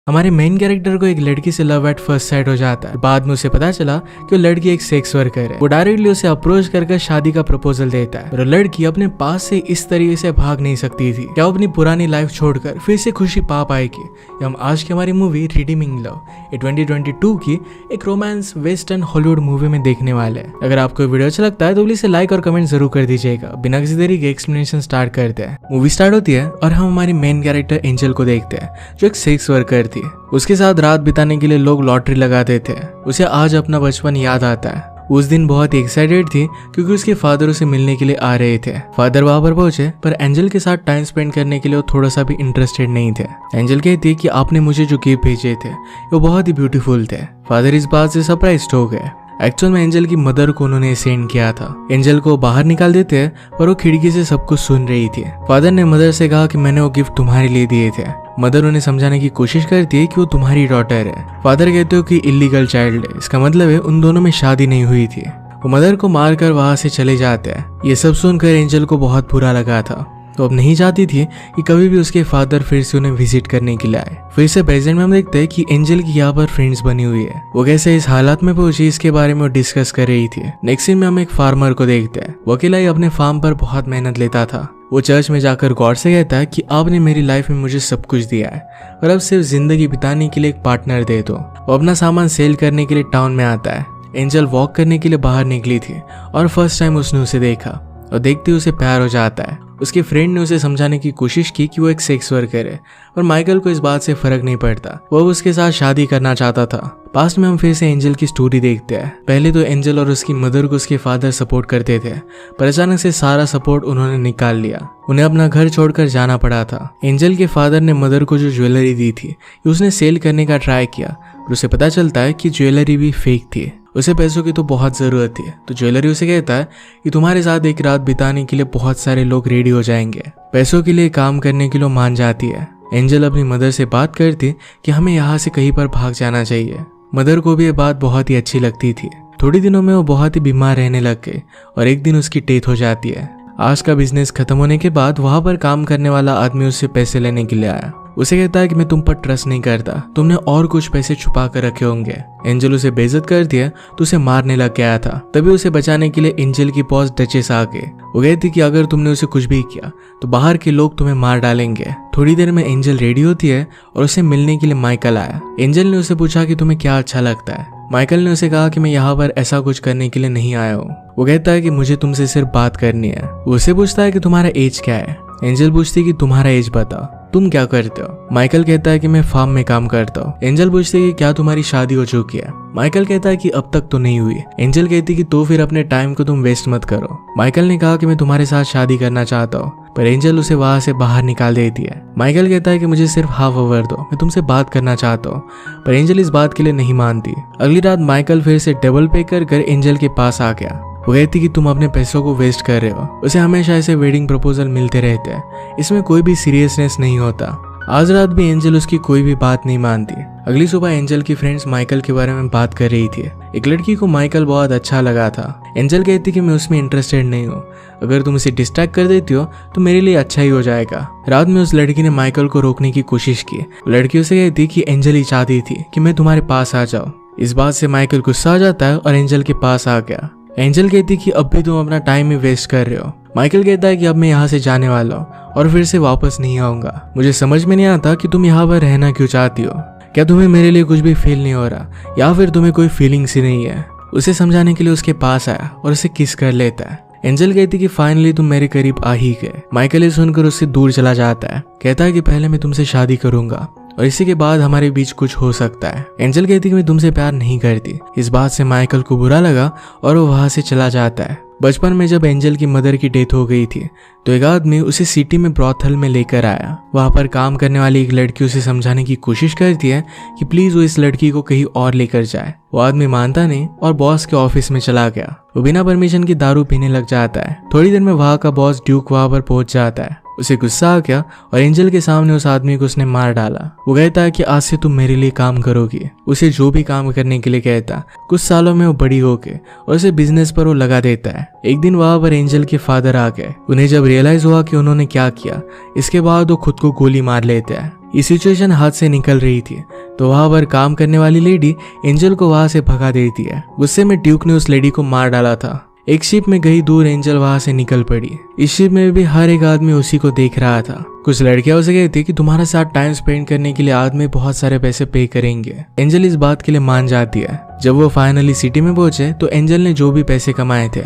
हमारे main character को एक लड़की से लव एट फर्स्ट साइट हो जाता है। बाद में उसे पता चला कि वो लड़की एक सेक्स वर्कर है। वो डायरेक्टली उसे अप्रोच कर शादी का प्रपोजल देता है। और लड़की अपने पास से इस तरीके से भाग नहीं सकती थी। क्या वो अपनी पुरानी लाइफ छोड़कर फिर से खुशी पा पाएगी? हम आज की हमारी मूवी रिडीमिंग लव 2022 की एक रोमांस वेस्टर्न हॉलीवुड मूवी में देखने वाले हैं। अगर आपको वीडियो अच्छा लगता है तो प्लीज लाइक और कमेंट जरूर कर दीजिएगा। बिना किसी देरी के एक्सप्लेनेशन स्टार्ट करते हैं। मूवी स्टार्ट होती है और हम हमारी मेन कैरेक्टर एंजल को देखते हैं जो एक सेक्स वर्कर थी। उसके साथ रात बिताने के लिए लोग लॉटरी लगाते थे। उसे आज अपना बचपन याद आता है। उस दिन बहुत ही एक्साइटेड थी क्योंकि उसके फादर उसे मिलने के लिए आ रहे थे। फादर वहां पर पहुंचे पर एंजल के साथ टाइम स्पेंड करने के लिए वो थोड़ा सा भी इंटरेस्टेड नहीं थे। एंजल कहती कि आपने मुझे जो गिफ्ट भेजे थे वो बहुत ही ब्यूटीफुल थे। फादर इस बात से सरप्राइज्ड हो गए। एक्चुअल में एंजल की मदर को उन्होंने सेंड किया था। एंजल को बाहर निकाल देते हैं पर वो खिड़की से सब कुछ सुन रही थी। फादर ने मदर से कहा कि मैंने वो गिफ्ट तुम्हारे लिए दिए थे। मदर उन्हें समझाने की कोशिश करती है कि वो तुम्हारी डॉटर है। फादर कहते हो कि इलीगल चाइल्ड है, इसका मतलब है उन दोनों में शादी नहीं हुई थी। वो मदर को मारकर वहां से चले जाते हैं। ये सब सुनकर एंजल को बहुत बुरा लगा था। तो अब नहीं चाहती थी कि कभी भी उसके फादर फिर से उन्हें विजिट करने के लिए आए। फिर से प्रेजेंट में हम देखते हैं कि एंजल की यहाँ पर फ्रेंड्स बनी हुई है। वो कैसे इस हालात में पहुंची इसके बारे में वो डिस्कस कर रही थी। नेक्स्ट सीन में हम एक फार्मर को देखते हैं। वो अकेला ही अपने फार्म पर बहुत मेहनत लेता था। वो चर्च में जाकर गॉड से कहता है कि आपने मेरी लाइफ में मुझे सब कुछ दिया है और अब सिर्फ जिंदगी बिताने के लिए एक पार्टनर दे दो। वो अपना सामान सेल करने के लिए टाउन में आता है। एंजल वॉक करने के लिए बाहर निकली थी और फर्स्ट टाइम उसने उसे देखा और देखते ही उसे प्यार हो जाता है। उसके फ्रेंड ने उसे समझाने की कोशिश की कि वो एक सेक्स वर्कर है और माइकल को इस बात से फर्क नहीं पड़ता। वो उसके साथ शादी करना चाहता था। पास्ट में हम फिर से एंजल की स्टोरी देखते हैं। पहले तो एंजल और उसकी मदर को उसके फादर सपोर्ट करते थे पर अचानक से सारा सपोर्ट उन्होंने निकाल लिया। उन्हें अपना घर छोड़कर जाना पड़ा था। एंजल के फादर ने मदर को जो ज्वेलरी दी थी उसने सेल करने का ट्राई किया और उसे पता चलता है कि ज्वेलरी भी फेक थी। उसे पैसों की तो बहुत जरूरत थी तो ज्वेलरी उसे कहता है कि तुम्हारे साथ एक रात बिताने के लिए बहुत सारे लोग रेडी हो जाएंगे। पैसों के लिए काम करने के लिए मान जाती है। एंजल अपनी मदर से बात करती कि हमें यहाँ से कहीं पर भाग जाना चाहिए। मदर को भी ये बात बहुत ही अच्छी लगती थी। थोड़ी दिनों में वो बहुत ही बीमार रहने लग गए और एक दिन उसकी डेथ हो जाती है। आज का बिजनेस खत्म होने के बाद वहां पर काम करने वाला आदमी उससे पैसे लेने के लिए आया। उसे कहता है कि मैं तुम पर ट्रस्ट नहीं करता, तुमने और कुछ पैसे छुपा कर रखे होंगे। एंजल उसे बेइज्जत कर दिया तो उसे मारने लग गया था। तभी उसे बचाने के लिए एंजल की बॉस डचेस आ गए। वो कहती कि अगर तुमने उसे कुछ भी किया तो बाहर के लोग तुम्हें मार डालेंगे। थोड़ी देर में एंजल रेडी होती है और उसे मिलने के लिए माइकल आया। एंजल ने उसे पूछा कि तुम्हें क्या अच्छा लगता है। माइकल ने उसे कहा कि मैं यहाँ पर ऐसा कुछ करने के लिए नहीं आया हूँ। वो कहता है कि मुझे तुमसे सिर्फ बात करनी है। वो उसे पूछता है कि तुम्हारा एज क्या है। एंजल पूछती है कि तुम्हारा एज बताओ, तुम क्या करते हो। माइकल कहता है कि मैं फार्म में काम करता हूँ। एंजल पूछती है कि क्या तुम्हारी शादी हो चुकी है। माइकल कहता है कि अब तक तो नहीं हुई। एंजल कहती है कि तो फिर अपने टाइम को तुम वेस्ट मत करो। माइकल ने कहा कि मैं तुम्हारे साथ शादी करना चाहता हूँ पर एंजल उसे वहां से बाहर निकाल देती है। माइकल कहता है कि मुझे सिर्फ हाफ आवर दो, मैं तुमसे बात करना चाहता हूँ पर एंजल इस बात के लिए नहीं मानती। अगली रात माइकल फिर से डबल पे कर एंजल के पास आ गया। वो कहती कि तुम अपने पैसों को वेस्ट कर रहे हो। उसे हमेशा ऐसे वेडिंग प्रपोजल मिलते रहते हैं, इसमें कोई भी सीरियसनेस नहीं होता। आज रात भी एंजल उसकी कोई भी बात नहीं मानती। अगली सुबह एंजल की फ्रेंड्स माइकल के बारे में बात कर रही थी। एक लड़की को माइकल बहुत अच्छा लगा था। एंजल कहती कि मैं उसमें इंटरेस्टेड नहीं हूँ, अगर तुम इसे डिस्ट्रैक्ट कर देती हो तो मेरे लिए अच्छा ही हो जाएगा। रात में उस लड़की ने माइकल को रोकने की कोशिश की। लड़की उसे कहती कि एंजल ही चाहती थी कि मैं तुम्हारे पास आ जाऊँ। इस बात से माइकल गुस्सा आ जाता है और एंजल के पास आ गया। एंजल कहती कि अब भी तुम अपना टाइम ही वेस्ट कर रहे हो। माइकल कहता है कि अब मैं यहाँ से जाने वाला हूँ और फिर से वापस नहीं आऊंगा। मुझे समझ में नहीं आता कि तुम यहाँ पर रहना क्यों चाहती हो। क्या तुम्हें मेरे लिए कुछ भी फील नहीं हो रहा या फिर तुम्हें कोई फीलिंग्स ही नहीं है। उसे समझाने के लिए उसके पास आया और उसे किस कर लेता है। एंजल कहती कि फाइनली तुम मेरे करीब आ ही गए। माइकल ये सुनकर उससे दूर चला जाता है। कहता है कि पहले मैं तुमसे शादी करूंगा और इसी के बाद हमारे बीच कुछ हो सकता है। एंजल कहती कि मैं तुमसे प्यार नहीं करती। इस बात से माइकल को बुरा लगा और वो वहां से चला जाता है। बचपन में जब एंजल की मदर की डेथ हो गई थी तो एक आदमी उसे सिटी में ब्रॉथल में लेकर आया। वहां पर काम करने वाली एक लड़की उसे समझाने की कोशिश करती है कि प्लीज वो इस लड़की को कहीं और लेकर जाए। वो आदमी मानता नहीं और बॉस के ऑफिस में चला गया। वो बिना परमिशन की दारू पीने लग जाता है। थोड़ी देर में वहां का बॉस ड्यूक वहां पर पहुंच जाता है। उसे गुस्सा आ गया और एंजल के सामने उस आदमी को उसने मार डाला। वो कहता है कि आज से तुम मेरे लिए काम करोगी। उसे जो भी काम करने के लिए कहता। कुछ सालों में वो बड़ी होके और उसे बिजनेस पर वो लगा देता है। एक दिन वहां पर एंजल के फादर आ गए। उन्हें जब रियलाइज हुआ कि उन्होंने क्या किया, इसके बाद वो खुद को गोली मार लेते हैं। ये सिचुएशन हाथ से निकल रही थी तो वहां पर काम करने वाली लेडी एंजल को वहां से भगा देती है। गुस्से में ड्यूक ने उस लेडी को मार डाला था। एक शिप में गई दूर एंजल वहां से निकल पड़ी। इस शिप में भी हर एक आदमी उसी को देख रहा था। कुछ लड़कियां उसे कहती कि तुम्हारे साथ टाइम स्पेंड करने के लिए आदमी बहुत सारे पैसे पे करेंगे। एंजल इस बात के लिए मान जाती है। जब वो फाइनली सिटी में पहुंचे तो एंजल ने जो भी पैसे कमाए थे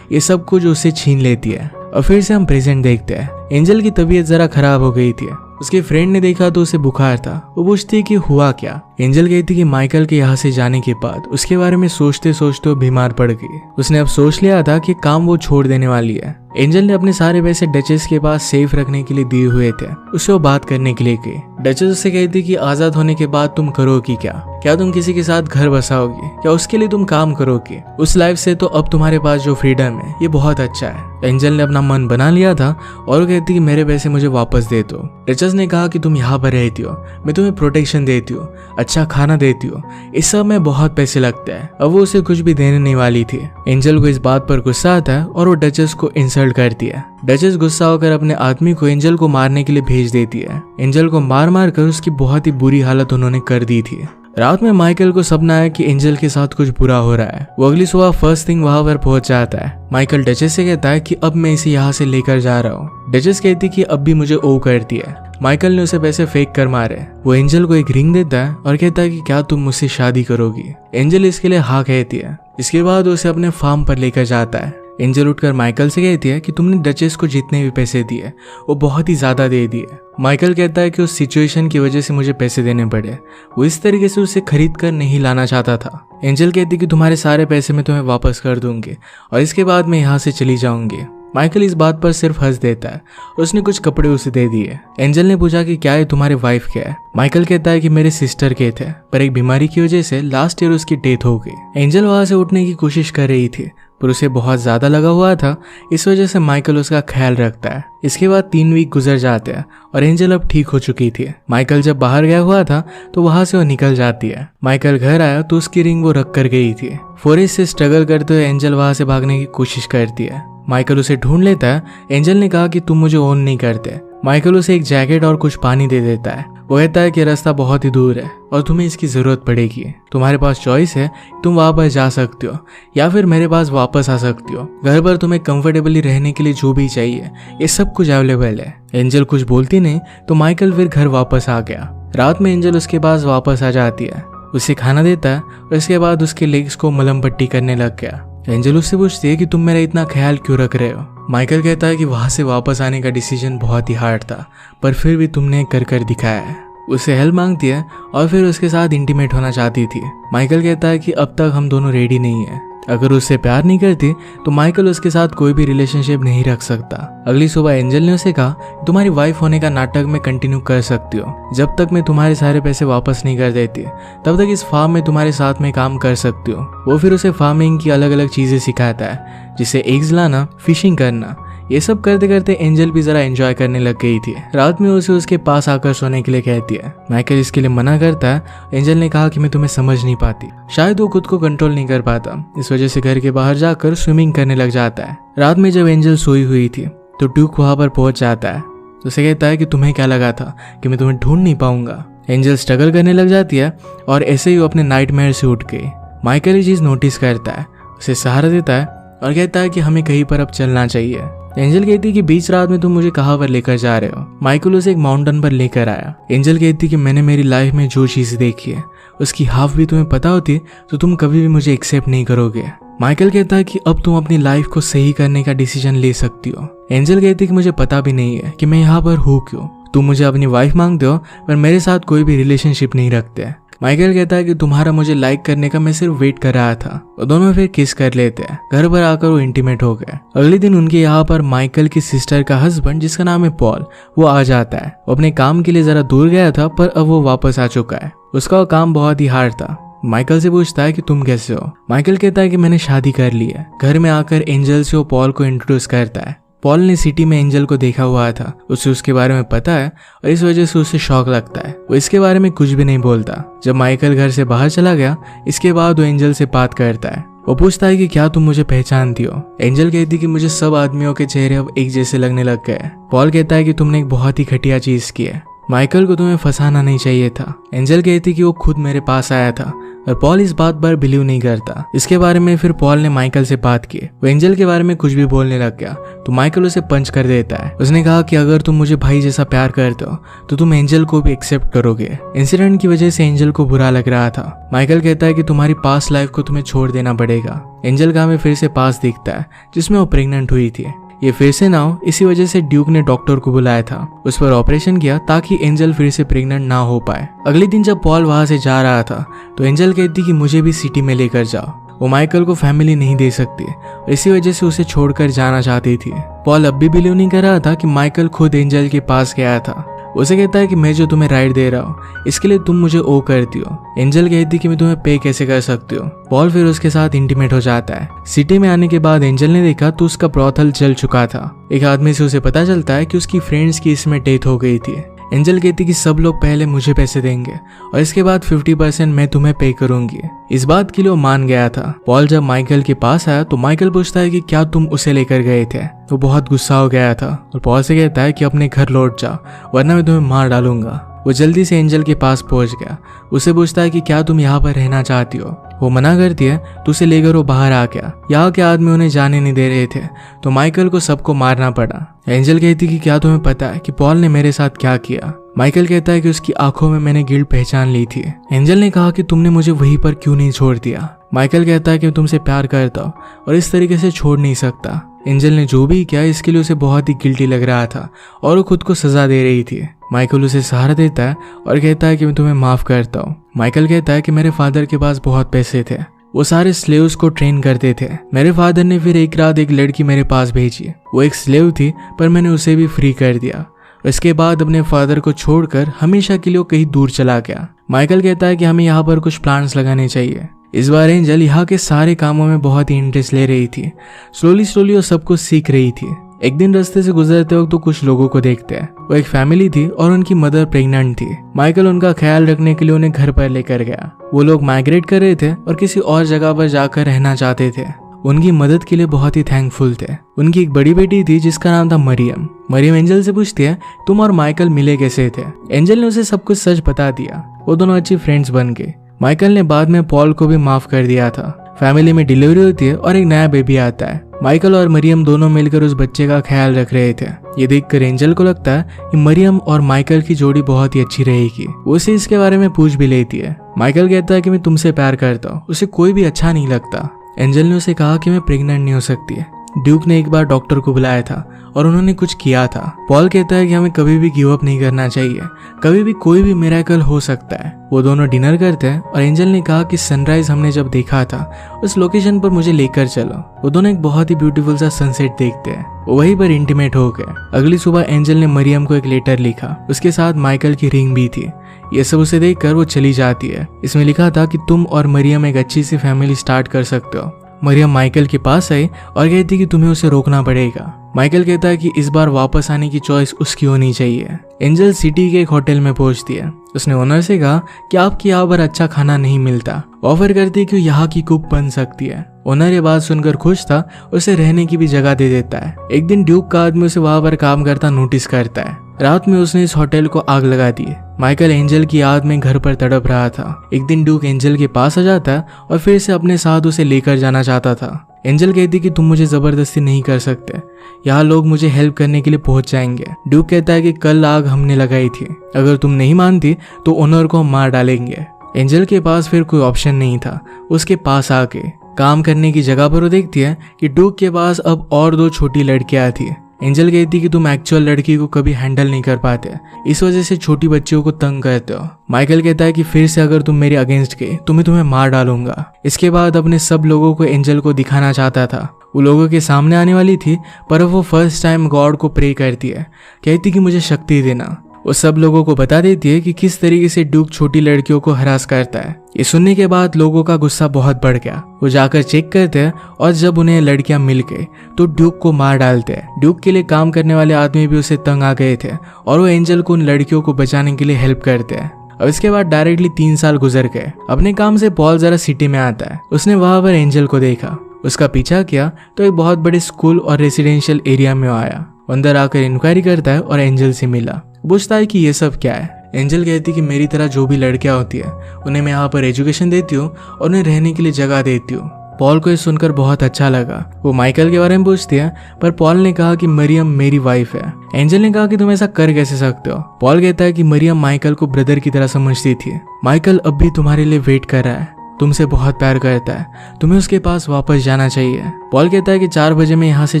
ये सब कुछ उससे छीन लेती है। और फिर से हम प्रेजेंट देखते हैं। एंजल की तबीयत जरा खराब हो गई थी। उसके फ्रेंड ने देखा तो उसे बुखार था। वो पूछती कि हुआ क्या। एंजल कहती कि माइकल के यहाँ से जाने के बाद उसके बारे में सोचते सोचते वो बीमार पड़ गई। उसने अब सोच लिया था कि काम वो छोड़ देने वाली है। एंजल ने अपने सारे पैसे डचेस के पास सेफ रखने के लिए दिए हुए थे। उससे वो बात करने के लिए गई। डचेस उससे कहती कि आजाद होने के बाद तुम करोगी क्या तुम किसी के साथ घर बसाओगी, क्या उसके लिए तुम काम करोगी? उस लाइफ से तो अब तुम्हारे पास जो फ्रीडम है ये बहुत अच्छा है। एंजल ने अपना मन बना लिया था और वो कहती कि मेरे पैसे मुझे वापस दे दो। डचेस ने कहा कि तुम यहाँ पर रहती हो, मैं तुम्हें प्रोटेक्शन देती हूँ, अच्छा खाना देती हूँ, इस सब में बहुत पैसे लगते हैं। अब वो उसे कुछ भी देने नहीं वाली थी। एंजल को इस बात पर गुस्सा आता है और वो डचेस को इंसल्ट करती है। डचेस गुस्सा होकर अपने आदमी को एंजल को मारने के लिए भेज देती है। एंजल को मार मार कर उसकी बहुत ही बुरी हालत उन्होंने कर दी थी। रात में माइकल को सपना आया कि एंजल के साथ कुछ बुरा हो रहा है। वो अगली सुबह फर्स्ट थिंग वहां पर पहुंच जाता है। माइकल डचेस से कहता है कि अब मैं इसे यहाँ से लेकर जा रहा हूँ। डचेस कहती कि अब भी मुझे ओ करती है। माइकल ने उसे पैसे फेंक कर मारे। वो एंजल को एक रिंग देता है और कहता है कि क्या तुम मुझसे शादी करोगी? एंजल इसके लिए हाँ कहती है। इसके बाद उसे अपने फार्म पर लेकर जाता है। एंजल उठकर माइकल से कहती है कि तुमने डचेस को जितने भी पैसे दिए वो बहुत ही ज्यादा दे दिए। माइकल कहता है कि उस सिचुएशन की वजह से मुझे पैसे देने पड़े। वो इस तरीके से उसे खरीद कर नहीं लाना चाहता था। एंजल कहती कि तुम्हारे सारे पैसे मैं तुम्हें वापस कर दूंगी और इसके बाद मैं यहाँ से चली जाऊंगी। माइकल इस बात पर सिर्फ हंस देता है। उसने कुछ कपड़े उसे दे दिए। एंजल ने पूछा कि क्या है तुम्हारे वाइफ क्या है? माइकल कहता है कि मेरे सिस्टर के थे पर एक बीमारी की वजह से लास्ट ईयर उसकी डेथ हो गई। एंजल वहां से उठने की कोशिश कर रही थी पर उसे बहुत ज्यादा लगा हुआ था, इस वजह से माइकल उसका ख्याल रखता है। इसके बाद 3 वीक गुजर जाते हैं और एंजल अब ठीक हो चुकी थी। माइकल जब बाहर गया हुआ था तो वहां से वो निकल जाती है। माइकल घर आया तो उसकी रिंग वो रख कर गई थी। फॉरेस्ट से स्ट्रगल करते हुए एंजल वहां से भागने की कोशिश करती है। माइकल उसे ढूंढ लेता है। एंजल ने कहा कि तुम मुझे ओन नहीं करते। माइकल उसे एक जैकेट और कुछ पानी दे देता है। वो कहता है कि रास्ता बहुत ही दूर है और तुम्हें इसकी जरूरत पड़ेगी। तुम्हारे पास चॉइस है, तुम वहां पर जा सकते हो या फिर मेरे पास वापस आ सकती हो। घर पर तुम्हें कंफर्टेबली रहने के लिए जो भी चाहिए ये सब कुछ अवेलेबल है। एंजल कुछ बोलती नहीं तो माइकल फिर घर वापस आ गया। रात में एंजल उसके पास वापस आ जाती है, उसे खाना देता है और इसके बाद उसके लेग्स को मलम पट्टी करने लग गया। एंजल उससे पूछती है कि तुम मेरा इतना ख्याल क्यों रख रहे हो? माइकल कहता है कि वहां से वापस आने का डिसीजन बहुत ही हार्ड था पर फिर भी तुमने कर दिखाया है। उससे हेल्प मांगती है और फिर उसके साथ इंटीमेट होना चाहती थी। माइकल कहता है कि अब तक हम दोनों रेडी नहीं है। अगर उससे प्यार नहीं करती तो माइकल उसके साथ कोई भी रिलेशनशिप नहीं रख सकता। अगली सुबह एंजल ने उसे कहा तुम्हारी वाइफ होने का नाटक में कंटिन्यू कर सकती हो। जब तक मैं तुम्हारे सारे पैसे वापस नहीं कर देती तब तक इस फार्म में तुम्हारे साथ में काम कर सकती हो। वो फिर उसे फार्मिंग की अलग अलग चीजें सिखाता है, जैसे एग्स लाना, फिशिंग करना। ये सब करते करते एंजल भी जरा एंजॉय करने लग गई थी। रात में उसे उसके पास आकर सोने के लिए कहती है। माइकल इसके लिए मना करता है। एंजल ने कहा कि मैं तुम्हें समझ नहीं पाती। शायद वो खुद को कंट्रोल नहीं कर पाता, इस वजह से घर के बाहर जाकर स्विमिंग करने लग जाता है। रात में जब एंजल सोई हुई थी तो ड्यूक वहां पर पहुंच जाता है। तो उसे कहता है कि तुम्हें क्या लगा था कि मैं तुम्हें ढूंढ नहीं पाऊंगा? एंजल स्ट्रगल करने लग जाती है और ऐसे ही वो अपने नाइटमेयर से उठ गई। माइकल ये चीज नोटिस करता है, उसे सहारा देता है और कहता है कि हमें कहीं पर अब चलना चाहिए। एंजल कहती कि बीच रात में तुम मुझे कहां पर लेकर जा रहे हो? माइकल उसे एक माउंटेन पर लेकर आया। एंजल कहती कि मैंने मेरी लाइफ में जो चीज देखी है उसकी हाफ भी तुम्हें पता होती तो तुम कभी भी मुझे एक्सेप्ट नहीं करोगे। माइकल कहता है कि अब तुम अपनी लाइफ को सही करने का डिसीजन ले सकती हो। एंजल कहती कि मुझे पता भी नहीं है कि मैं यहाँ पर हूँ क्यों। तुम मुझे अपनी वाइफ मांगते हो पर मेरे साथ कोई भी रिलेशनशिप नहीं रखते। माइकल कहता है कि तुम्हारा मुझे लाइक करने का मैं सिर्फ वेट कर रहा था। वो दोनों फिर किस कर लेते हैं। घर पर आकर वो इंटीमेट हो गए। अगले दिन उनके यहाँ पर माइकल की सिस्टर का हस्बैंड जिसका नाम है पॉल वो आ जाता है। वो अपने काम के लिए जरा दूर गया था पर अब वो वापस आ चुका है। उसका वो काम बहुत ही हार्ड था। माइकल से पूछता है कि तुम कैसे हो? माइकल कहता है कि मैंने शादी कर ली है। घर में आकर एंजल से वो पॉल को इंट्रोड्यूस करता है। पॉल ने सिटी में एंजल को देखा हुआ था, उसे उसके बारे में पता है और इस वजह से उसे शौक लगता है। वो इसके बारे में कुछ भी नहीं बोलता। जब माइकल घर से बाहर चला गया इसके बाद वो एंजल से बात करता है। वो पूछता है कि क्या तुम मुझे पहचानती हो? एंजल कहती कि मुझे सब आदमियों के चेहरे अब एक जैसे लगने लग गए। पॉल कहता है कि तुमने एक बहुत ही घटिया चीज की है। माइकल को तुम्हें फंसाना नहीं चाहिए था। एंजल कहती कि वो खुद मेरे पास आया था और पॉल इस बात पर बिलीव नहीं करता। इसके बारे में फिर पॉल ने माइकल से बात की। वो एंजल के बारे में कुछ भी बोलने लग गया तो माइकल उसे पंच कर देता है। उसने कहा कि अगर तुम मुझे भाई जैसा प्यार करते हो तो तुम एंजल को भी एक्सेप्ट करोगे। इंसिडेंट की वजह से एंजल को बुरा लग रहा था। माइकल कहता है कि तुम्हारी पास्ट लाइफ को तुम्हें छोड़ देना पड़ेगा। एंजल का हमें फिर से पास दिखता है जिसमें वो प्रेग्नेंट हुई थी। ये फिर से ना हो, इसी वजह से ड्यूक ने डॉक्टर को बुलाया था, उस पर ऑपरेशन किया ताकि एंजल फिर से प्रेग्नेंट ना हो पाए। अगले दिन जब पॉल वहां से जा रहा था तो एंजल कहती कि मुझे भी सिटी में लेकर जाओ। वो माइकल को फैमिली नहीं दे सकती, इसी वजह से उसे छोड़कर जाना चाहती थी। पॉल अब भी बिलीव नहीं कर रहा था कि माइकल खुद एंजल के पास गया था। उसे कहता है कि मैं जो तुम्हें राइड दे रहा हूँ इसके लिए तुम मुझे ओ करती हो। एंजल कहती कि मैं तुम्हें पे कैसे कर सकती हूँ। पॉल फिर उसके साथ इंटीमेट हो जाता है। सिटी में आने के बाद एंजल ने देखा तो उसका ब्रॉथल जल चुका था। एक आदमी से उसे पता चलता है कि उसकी फ्रेंड्स की इसमें डेथ हो गई थी। एंजल कहती कि सब लोग पहले मुझे पैसे देंगे और इसके बाद 50% मैं तुम्हें पे करूंगी। इस बात के लिए वो मान गया था। पॉल जब माइकल के पास आया तो माइकल पूछता है कि क्या तुम उसे लेकर गए थे। वो बहुत गुस्सा हो गया था और पॉल से कहता है कि अपने घर लौट जाओ वरना मैं तुम्हें मार डालूंगा। वो जल्दी से एंजल के पास पहुंच गया। उसे पूछता है कि क्या तुम यहाँ पर रहना चाहती हो। वो मना करती है तो उसे लेकर वो बाहर आ गया। यहाँ के आदमी उन्हें जाने नहीं दे रहे थे तो माइकल को सबको मारना पड़ा। एंजल कहती कि क्या तुम्हें पता है कि पॉल ने मेरे साथ क्या किया। माइकल कहता है कि उसकी आंखों में मैंने गिल्ट पहचान ली थी। एंजल ने कहा कि तुमने मुझे वहीं पर क्यों नहीं छोड़ दिया। माइकल कहता है कि मैं तुमसे प्यार करता हूँ और इस तरीके से छोड़ नहीं सकता। एंजल ने जो भी किया इसके लिए उसे बहुत ही गिल्टी लग रहा था और वो खुद को सजा दे रही थी। माइकल उसे सहारा देता है और कहता है कि मैं तुम्हें माफ करता हूँ। माइकल कहता है कि मेरे फादर के पास बहुत पैसे थे, वो सारे स्लेव्स को ट्रेन करते थे। मेरे फादर ने फिर एक रात एक लड़की मेरे पास भेजी। वो एक स्लेव थी पर मैंने उसे भी फ्री कर दिया। इसके बाद अपने फादर को छोड़कर हमेशा के लिए कहीं दूर चला गया। माइकल कहता है कि हमें यहाँ पर कुछ प्लांट्स लगाने चाहिए। इस बार एंजल यहाँ के सारे कामों में बहुत ही इंटरेस्ट ले रही थी। स्लोली वो सब कुछ सीख रही थी। एक दिन रास्ते से गुजरते वक्त तो कुछ लोगों को देखते हैं। वो एक फैमिली थी और उनकी मदर प्रेग्नेंट थी। माइकल उनका ख्याल रखने के लिए उन्हें घर पर लेकर गया। वो लोग माइग्रेट कर रहे थे और किसी और जगह पर जाकर रहना चाहते थे। उनकी मदद के लिए बहुत ही थैंकफुल थे। उनकी एक बड़ी बेटी थी जिसका नाम था मरियम। मरियम एंजल से पूछती है तुम और माइकल मिले कैसे थे। एंजल ने उसे सब कुछ सच बता दिया। वो दोनों अच्छी फ्रेंड्स बन गए। माइकल ने बाद में पॉल को भी माफ कर दिया था। फैमिली में डिलीवरी होती है और एक नया बेबी आता है। माइकल और मरियम दोनों मिलकर उस बच्चे का ख्याल रख रहे थे। ये देखकर एंजल को लगता है कि मरियम और माइकल की जोड़ी बहुत ही अच्छी रहेगी। वो उसे इसके बारे में पूछ भी लेती है। माइकल कहता है कि मैं तुमसे प्यार करता हूँ, उसे कोई भी अच्छा नहीं लगता। एंजल ने उसे कहा कि मैं प्रेग्नेंट नहीं हो सकती। ड्यूक ने एक बार डॉक्टर को बुलाया था और उन्होंने कुछ किया था। पॉल कहता है कि हमें कभी भी गिव अप नहीं करना चाहिए, कभी भी कोई भी मिरेकल हो सकता है। वो दोनों डिनर करते हैं और एंजल ने कहा कि सनराइज हमने जब देखा था उस लोकेशन पर मुझे लेकर चलो। वो दोनों एक बहुत ही ब्यूटीफुल सा सनसेट देखते हैं। वो वहीं पर इंटीमेट हो गए। अगली सुबह एंजल ने मरियम को एक लेटर लिखा, उसके साथ माइकल की रिंग भी थी। ये सब उसे देखकर वो चली जाती है। इसमें लिखा था कि तुम और मरियम एक अच्छी सी फैमिली स्टार्ट कर सकते हो। मरियम माइकल के पास आई और कहती कि तुम्हें उसे रोकना पड़ेगा। माइकल कहता है कि इस बार वापस आने की चॉइस उसकी होनी चाहिए। एंजल सिटी के एक होटल में पहुंचती है। उसने ओनर से कहा कि आपके यहाँ पर अच्छा खाना नहीं मिलता। ऑफर करती है कि यहाँ की कुक बन सकती है। ओनर ये बात सुनकर खुश था, उसे रहने की भी जगह दे देता है। एक दिन ड्यूक का आदमी उसे वहां पर काम करता नोटिस करता है। रात में उसने इस होटल को आग लगा दी। माइकल एंजल की याद में घर पर तड़प रहा था। एक दिन ड्यूक एंजल के पास आ जाता है और फिर से अपने साथ उसे लेकर जाना चाहता था। एंजल कहती कि तुम मुझे जबरदस्ती नहीं कर सकते, यहाँ लोग मुझे हेल्प करने के लिए पहुंच जाएंगे। ड्यूक कहता है कि कल आग हमने लगाई थी, अगर तुम नहीं मानती तो ओनर को मार डालेंगे। एंजल के पास फिर कोई ऑप्शन नहीं था। उसके पास आके काम करने की जगह पर वो देखती है कि ड्यूक के पास अब और 2 छोटी लड़कियां थी। एंजल कहती कि तुम एक्चुअल लड़की को कभी हैंडल नहीं कर पाते, इस वजह से छोटी बच्चियों को तंग करते हो। माइकल कहता है कि फिर से अगर तुम मेरे अगेंस्ट गए तो मैं तुम्हें मार डालूंगा। इसके बाद अपने सब लोगों को एंजल को दिखाना चाहता था। वो लोगों के सामने आने वाली थी पर वो फर्स्ट टाइम गॉड को प्रे करती है। कहती कि मुझे शक्ति देना। वो सब लोगों को बता देती है कि किस तरीके से ड्यूक छोटी लड़कियों को हरास करता है। ये सुनने के बाद लोगों का गुस्सा बहुत बढ़ गया। वो जाकर चेक करते हैं और जब उन्हें लड़कियां मिल गई तो ड्यूक को मार डालते हैं। ड्यूक के लिए काम करने वाले आदमी भी उसे तंग आ गए थे और वो एंजल को उन लड़कियों को बचाने के लिए हेल्प करते हैं। अब इसके बाद डायरेक्टली 3 साल गुजर गए। अपने काम से पॉल जरा सिटी में आता है। उसने वहां पर एंजल को देखा, उसका पीछा किया तो एक बहुत बड़े स्कूल और रेसिडेंशियल एरिया में आया। अंदर आकर इंक्वायरी करता है और एंजल से मिला। पूछता है कि ये सब क्या है। एंजल कहती कि मेरी तरह जो भी लड़कियां होती है उन्हें मैं यहाँ पर एजुकेशन देती हूँ और उन्हें रहने के लिए जगह देती हूँ। पॉल को ये सुनकर बहुत अच्छा लगा। वो माइकल के बारे में पूछती है, पर पॉल ने कहा कि मरियम मेरी वाइफ है। एंजल ने कहा कि तुम ऐसा कर कैसे सकते हो। पॉल कहता है कि मरियम माइकल को ब्रदर की तरह समझती थी। माइकल अब भी तुम्हारे लिए वेट कर रहा है, तुमसे बहुत प्यार करता है, तुम्हें उसके पास वापस जाना चाहिए। पॉल कहता है कि 4 बजे मैं यहाँ से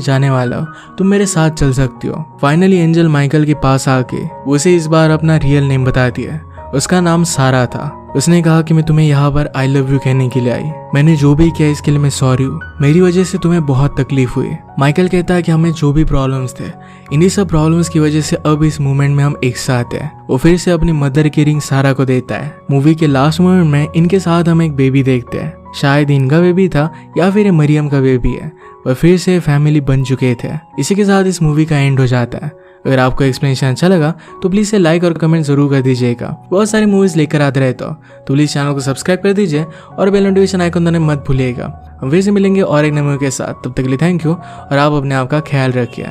जाने वाला हूँ, तुम मेरे साथ चल सकती हो। फाइनली एंजल माइकल के पास आके उसे इस बार अपना रियल नेम बताती है। उसका नाम सारा था। उसने कहा कि मैं तुम्हें यहाँ पर आई लव यू कहने के लिए आई। मैंने जो भी किया इसके लिए मैं सॉरी हूँ। मेरी वजह से तुम्हें बहुत तकलीफ हुई। माइकल कहता है कि हमें जो भी प्रॉब्लम्स थे, इन्हीं सब प्रॉब्लम्स की वजह से अब इस मोमेंट में हम एक साथ हैं। वो फिर से अपनी मदर की रिंग सारा को देता है। मूवी के लास्ट मोमेंट में इनके साथ हम एक बेबी देखते हैं। शायद इनका बेबी था या फिर मरियम का बेबी है। वह फिर से फैमिली बन चुके थे। इसी के साथ इस मूवी का एंड हो जाता है। अगर आपको एक्सप्लेनेशन अच्छा लगा तो प्लीज़ से लाइक और कमेंट जरूर कर दीजिएगा। बहुत सारी मूवीज लेकर आते रहता हूँ, तो प्लीज़ चैनल को सब्सक्राइब कर दीजिए और बेल नोटिफिकेशन आइकन दबाना मत भूलिएगा। हम फिर से मिलेंगे और एक नए मूवी के साथ। तब तक के लिए थैंक यू और आप अपने आप का ख्याल रखिए।